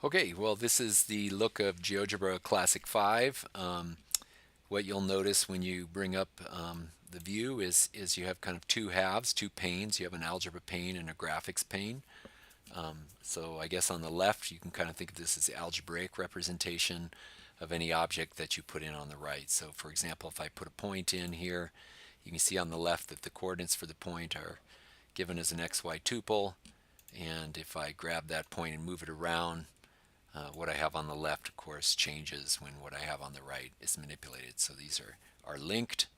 Okay, well, this is the look of GeoGebra Classic 5. What you'll notice when you bring up the view is you have kind of two halves, two panes. You have an algebra pane and a graphics pane. So I guess on the left, you can kind of think of this as the algebraic representation of any object that you put in on the right. So for example, if I put a point in here, you can see on the left that the coordinates for the point are given as an xy tuple. And if I grab that point and move it around, what I have on the left, of course, changes when what I have on the right is manipulated. So these are linked.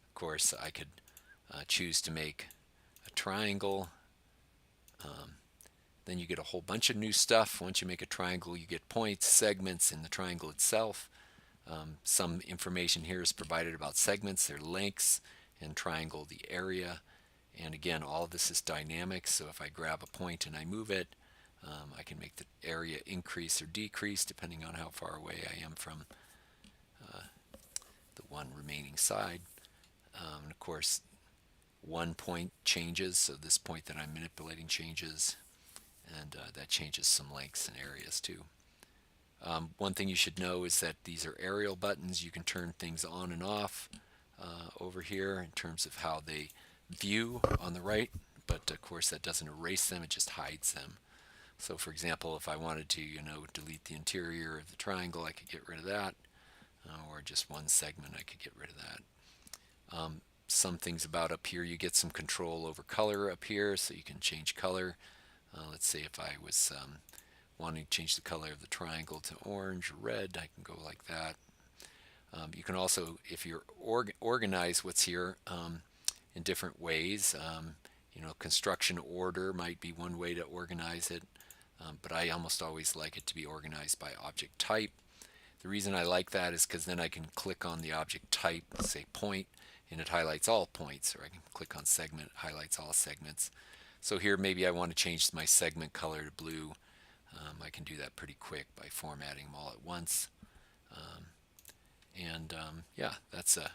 Of course, I could choose to make a triangle. Then you get a whole bunch of new stuff. Once you make a triangle, you get points, segments in the triangle itself. Some information here is provided about segments, their lengths, and triangle, the area. And again, all of this is dynamic. So if I grab a point and I move it, I can make the area increase or decrease depending on how far away I am from the one remaining side. And of course, one point changes, so this point that I'm manipulating changes, and that changes some lengths and areas too. One thing you should know is that these are aerial buttons. You can turn things on and off over here in terms of how they view on the right, but of course that doesn't erase them, it just hides them. So for example, if I wanted to, delete the interior of the triangle, I could get rid of that, or just one segment, I could get rid of that. Some things about up here, you get some control over color up here, so you can change color. Let's say if I was wanting to change the color of the triangle to orange or red, I can go like that. You can also, if you organize what's here in different ways, construction order might be one way to organize it, but I almost always like it to be organized by object type. The reason I like that is because then I can click on the object type, say point, and it highlights all points, or I can click on segment, it highlights all segments. So here maybe I want to change my segment color to blue. I can do that pretty quick by formatting them all at once. Yeah, that's a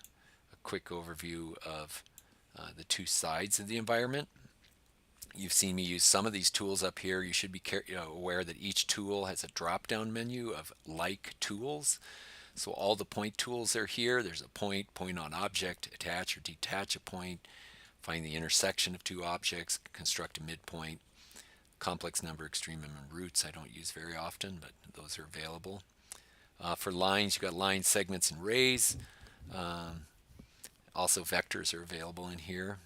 quick overview of the two sides of the environment. You've seen me use some of these tools up here. You should be aware that each tool has a drop-down menu of like tools. So all the point tools are here. There's a point, point on object, attach or detach a point, find the intersection of two objects, construct a midpoint, complex number, extreme and roots I don't use very often, but those are available. For lines, you've got line segments and rays. Also vectors are available in here.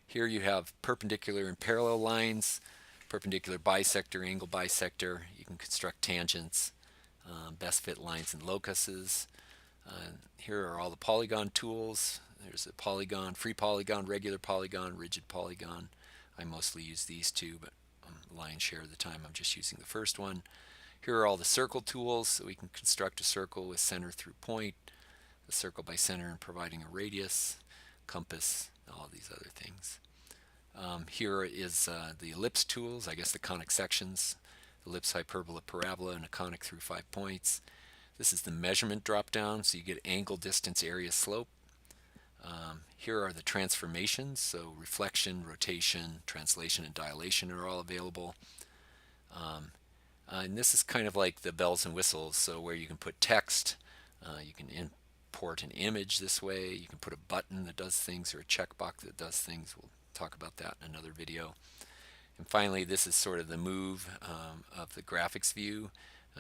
Here you have perpendicular and parallel lines, perpendicular bisector, angle bisector. You can construct tangents, best fit lines and locuses. Here are all the polygon tools. There's a polygon, free polygon, regular polygon, rigid polygon. I mostly use these two, but lion's share of the time I'm just using the first one. Here are all the circle tools, so we can construct a circle with center through point, a circle by center and providing a radius, compass, all these other things. Here is the ellipse tools, I guess the conic sections, ellipse, hyperbola, parabola, and a conic through 5 points. This is the measurement drop down, so you get angle, distance, area, slope. Here are the transformations, so reflection, rotation, translation, and dilation are all available. And this is kind of like the bells and whistles, so where you can put text, you can import an image this way, you can put a button that does things or a checkbox that does things. We'll talk about that in another video. And finally, this is sort of the move of the graphics view,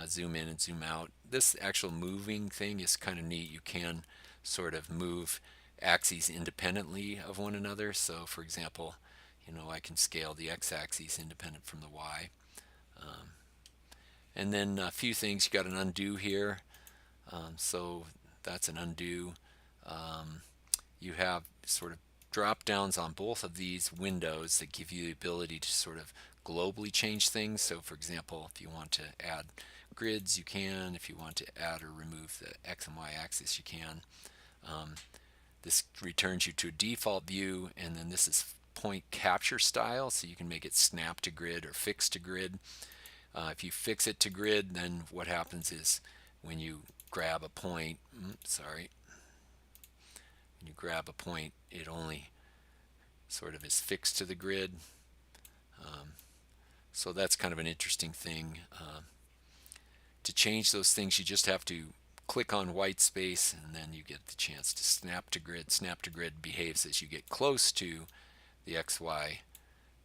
zoom in and zoom out. This actual moving thing is kind of neat. You can sort of move axes independently of one another. So for example, I can scale the x-axis independent from the y. And then a few things, you got an undo here. So that's an undo. You have sort of drop downs on both of these windows that give you the ability to sort of globally change things. So for example, if you want to add grids, you can. If you want to add or remove the x and y axis, you can. This returns you to a default view, and then this is point capture style, so you can make it snap to grid or fix to grid. If you fix it to grid, then what happens is when you grab a point, when you grab a point, it only sort of is fixed to the grid. So that's kind of an interesting thing. To change those things, you just have to click on white space, and then you get the chance to snap to grid. Snap to grid behaves as you get close to the XY,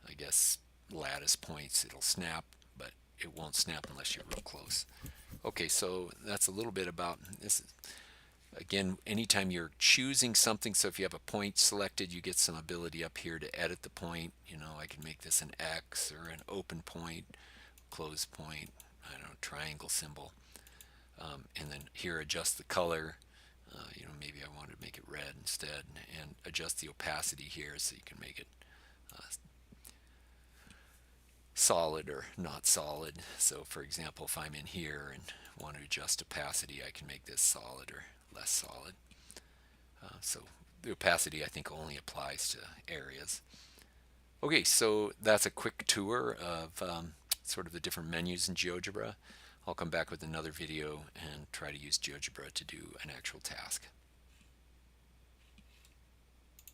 I guess, lattice points. It'll snap, but it won't snap unless you're real close. Okay, so that's a little bit about this. Again, anytime you're choosing something, so if you have a point selected, you get some ability up here to edit the point. I can make this an X or an open point, close point, I don't know, triangle symbol. And then here adjust the color. Maybe I wanted to make it red instead, and adjust the opacity here so you can make it solid or not solid. So for example, if I'm in here and want to adjust opacity, I can make this solid or less solid. So the opacity I think only applies to areas. Okay, so that's a quick tour of sort of the different menus in GeoGebra. I'll come back with another video and try to use GeoGebra to do an actual task.